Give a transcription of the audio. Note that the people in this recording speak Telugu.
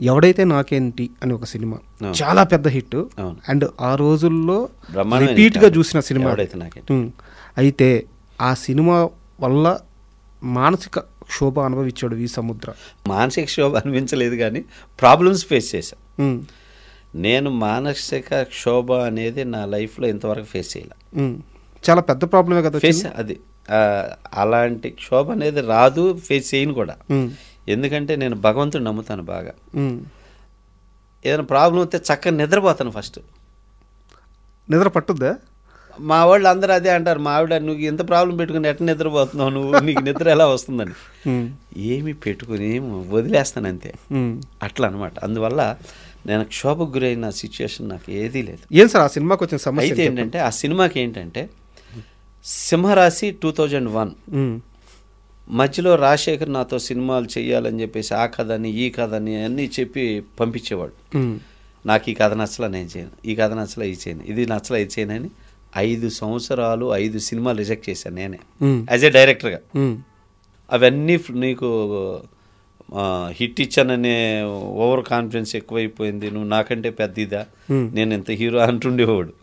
ఎవడైతే నాకేంటి అని ఒక సినిమా చాలా పెద్ద హిట్, అండ్ ఆ రోజుల్లో బ్రహ్మాండమైన రిపీట్గా చూసిన సినిమా. ఎవడైతే నాకేంటి. అయితే ఆ సినిమా వల్ల మానసిక క్షోభ అనుభవించాడు వి సముద్ర. మానసిక క్షోభ అనిపించలేదు కానీ ప్రాబ్లమ్స్ ఫేస్ చేశాను. నేను మానసిక క్షోభ అనేది నా లైఫ్లో ఇంతవరకు ఫేస్ చేయాలి. చాలా పెద్ద ప్రాబ్లమే కదా ఫేస్. అది అలాంటి క్షోభ అనేది రాదు, ఫేస్ చేయను కూడా. ఎందుకంటే నేను భగవంతుడు నమ్ముతాను బాగా. ఏదైనా ప్రాబ్లం వస్తే చక్కగా నిద్రపోతాను. ఫస్ట్ నిద్ర పట్టుద్దా? మా వాళ్ళు అందరూ అదే అంటారు, మా ఆవిడ నువ్వు ఇంత ప్రాబ్లం పెట్టుకుని ఎట్లా నిద్రపోతున్నావు, నువ్వు నీకు నిద్ర ఎలా వస్తుందని. ఏమి పెట్టుకుని వదిలేస్తాను అంతే, అట్లా అనమాట. అందువల్ల నేను క్షోభకు గురైన సిచ్యువేషన్ నాకు ఏదీ లేదు. ఏం సార్ ఆ సినిమాకి వచ్చిన సమస్య? అయితే ఏంటంటే ఆ సినిమాకి ఏంటంటే సింహరాశి 2001 మధ్యలో రాజశేఖర్ నాతో సినిమాలు చేయాలని చెప్పేసి ఆ కథని ఈ కథని అన్నీ చెప్పి పంపించేవాడు. నాకు ఈ కథ నచ్చలా నేను చేయను, ఈ కథ నచ్చలా ఇది చేయను, ఇది నచ్చలా ఇది చేయను అని 5 సంవత్సరాలు 5 సినిమాలు రిజెక్ట్ చేశాను నేనే యాజ్ ఏ డైరెక్టర్గా. అవన్నీ నీకు హిట్ ఇచ్చాననే ఓవర్ కాన్ఫిడెన్స్ ఎక్కువైపోయింది, నువ్వు నాకంటే పెద్ద ఇదా, నేను ఇంత హీరో అంటుండేవాడు.